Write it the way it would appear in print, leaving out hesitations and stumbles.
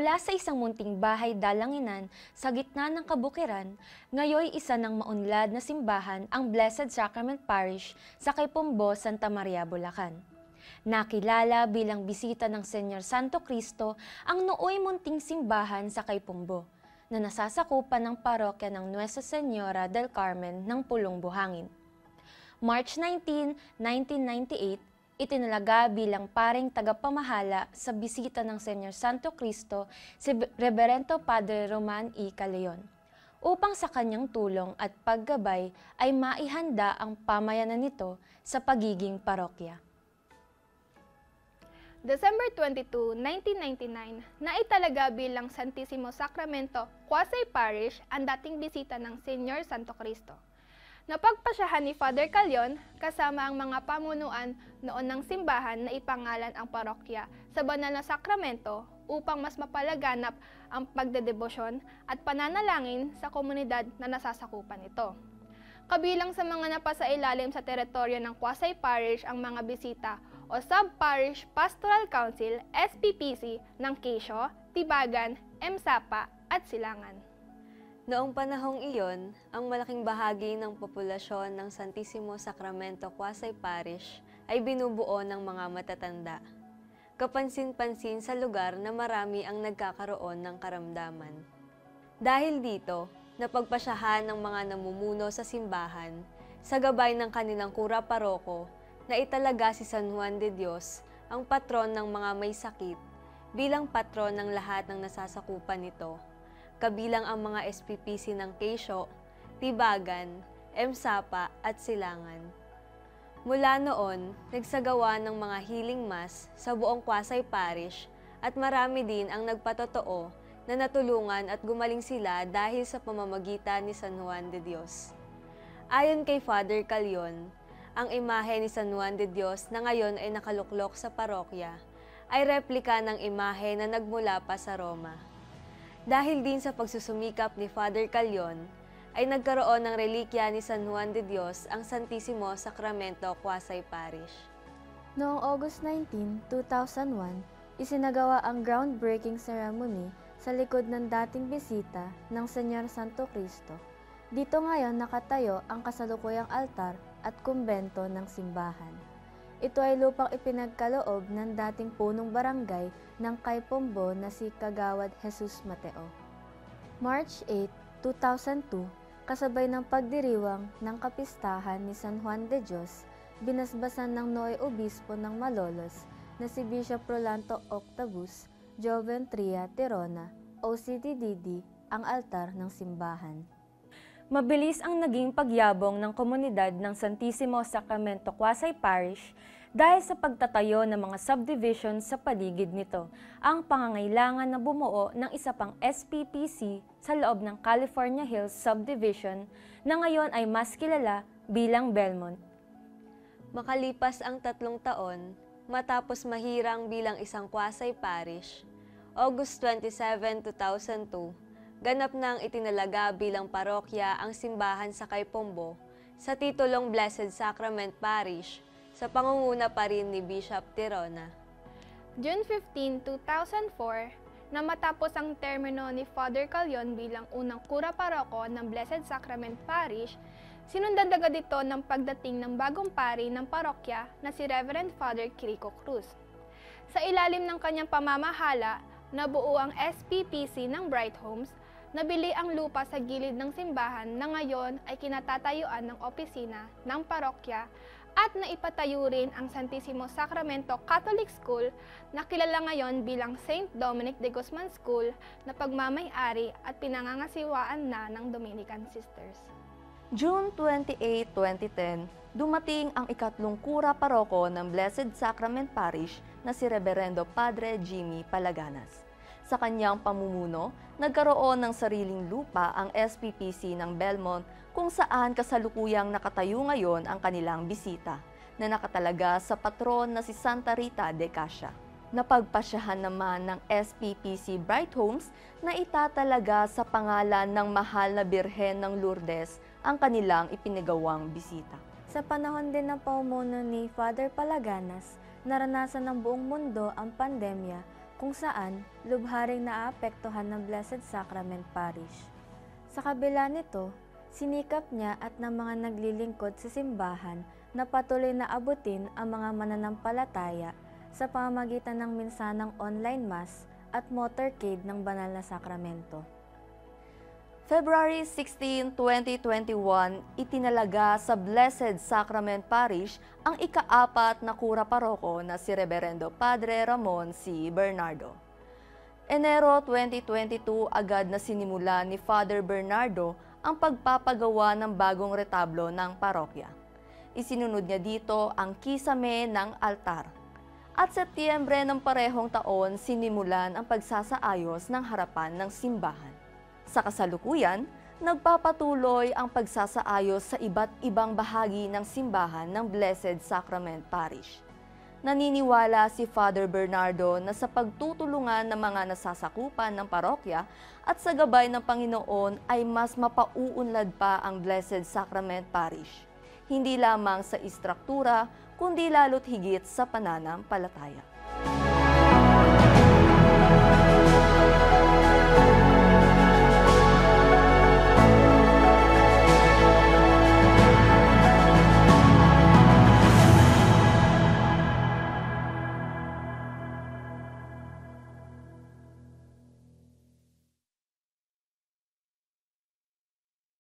Mula sa isang munting bahay dalanginan sa gitna ng kabukiran, ngayoy isa ng maunlad na simbahan ang Blessed Sacrament Parish sa Caipombo, Santa Maria, Bulacan. Nakilala bilang bisita ng Senyor Santo Cristo ang nooy munting simbahan sa Caipombo, na nasasakupan ng parokya ng Nuestra Señora del Carmen ng Pulong Buhangin. March 19, 1998, itinalaga bilang paring tagapamahala sa bisita ng Senyor Santo Cristo si Reverendo Padre Roman E. Caleon, upang sa kanyang tulong at paggabay ay maihanda ang pamayanan nito sa pagiging parokya. December 22, 1999, naitalaga bilang Santissimo Sacramento Quasi-Parish ang dating bisita ng Senyor Santo Cristo. Napagpasyahan ni Father Caleon kasama ang mga pamunuan noon ng simbahan na ipangalan ang parokya sa banal na sakramento upang mas mapalaganap ang pagdedebosyon at pananalangin sa komunidad na nasasakupan ito. Kabilang sa mga napasailalim sa teritoryo ng Quasi-Parish ang mga bisita o Sub-Parish Pastoral Council SPPC ng Quezon, Tibagan, Emsapa at Silangan. Noong panahong iyon, ang malaking bahagi ng populasyon ng Santissimo Sacramento Quasi-Parish ay binubuo ng mga matatanda. Kapansin-pansin sa lugar na marami ang nagkakaroon ng karamdaman. Dahil dito, napagpasyahan ng mga namumuno sa simbahan, sa gabay ng kanilang kura paroko, na italaga si San Juan de Dios, ang patron ng mga may sakit, bilang patron ng lahat ng nasasakupan nito, kabilang ang mga SPPC ng Quezon, Tibagan, Emsapa at Silangan. Mula noon, nagsagawa ng mga healing mass sa buong Quasi-Parish at marami din ang nagpatotoo na natulungan at gumaling sila dahil sa pamamagitan ni San Juan de Dios. Ayon kay Father Caleon, ang imahe ni San Juan de Dios na ngayon ay nakaluklok sa parokya ay replika ng imahe na nagmula pa sa Roma. Dahil din sa pagsusumikap ni Father Caleon, ay nagkaroon ng relikya ni San Juan de Dios ang Santissimo Sacramento Quasi-Parish. Noong August 19, 2001, isinagawa ang groundbreaking ceremony sa likod ng dating bisita ng Senyor Santo Cristo. Dito ngayon nakatayo ang kasalukuyang altar at kumbento ng simbahan. Ito ay lupang ipinagkaloob ng dating punong barangay ng Caipombo na si Kagawad Jesus Mateo. March 8, 2002, kasabay ng pagdiriwang ng kapistahan ni San Juan de Dios, binasbasan ng Noy Obispo ng Malolos na si Bishop Rolanto Octavus Joventria Tirona, OCTDD, ang altar ng simbahan. Mabilis ang naging pagyabong ng komunidad ng Santissimo Sacramento Quasi-Parish dahil sa pagtatayo ng mga subdivision sa paligid nito, ang pangangailangan na bumuo ng isa pang SPPC sa loob ng California Hills Subdivision na ngayon ay mas kilala bilang Belmont. Makalipas ang 3 taon, matapos mahirang bilang isang Quasi-Parish, August 27, 2002, ganap nang itinalaga bilang parokya ang simbahan sa Caipombo sa titulong Blessed Sacrament Parish sa pangunguna pa rin ni Bishop Tirona. June 15, 2004, na matapos ang termino ni Father Caleon bilang unang kura paroko ng Blessed Sacrament Parish, sinundan agad dito ng pagdating ng bagong pari ng parokya na si Reverend Father Kirico Cruz. Sa ilalim ng kanyang pamamahala, nabuo ang SPPC ng Bright Homes, nabili ang lupa sa gilid ng simbahan na ngayon ay kinatatayuan ng opisina ng parokya at naipatayo rin ang Santissimo Sacramento Catholic School na kilala ngayon bilang St. Dominic de Guzman School na pagmamay-ari at pinangangasiwaan na ng Dominican Sisters. June 28, 2010, dumating ang ikatlong kura paroko ng Blessed Sacrament Parish na si Reverendo Padre Jimmy Palaganas. Sa kanyang pamumuno, nagkaroon ng sariling lupa ang SPPC ng Belmont kung saan kasalukuyang nakatayo ngayon ang kanilang bisita, na nakatalaga sa patron na si Santa Rita de Casia. Napagpasyahan naman ng SPPC Bright Homes na itatalaga sa pangalan ng mahal na Birhen ng Lourdes ang kanilang ipinagawang bisita. Sa panahon din ng pamumuno ni Father Palaganas, naranasan ng buong mundo ang pandemya kung saan lubha ring naapektuhan ng Blessed Sacrament Parish. Sa kabila nito, sinikap niya at ng mga naglilingkod sa simbahan na patuloy na abutin ang mga mananampalataya sa pamamagitan ng minsanang online mass at motorcade ng banal na sakramento. February 16, 2021, itinalaga sa Blessed Sacrament Parish ang ika-4 na kura paroko na si Reverendo Padre Ramon C. Bernardo. Enero 2022, agad na sinimula ni Father Bernardo ang pagpapagawa ng bagong retablo ng parokya. Isinunod niya dito ang kisame ng altar. At Setyembre ng parehong taon, sinimulan ang pagsasaayos ng harapan ng simbahan. Sa kasalukuyan, nagpapatuloy ang pagsasaayos sa iba't ibang bahagi ng simbahan ng Blessed Sacrament Parish. Naniniwala si Father Bernardo na sa pagtutulungan ng mga nasasakupan ng parokya at sa gabay ng Panginoon ay mas mapauunlad pa ang Blessed Sacrament Parish, hindi lamang sa istruktura, kundi lalo't higit sa pananampalataya.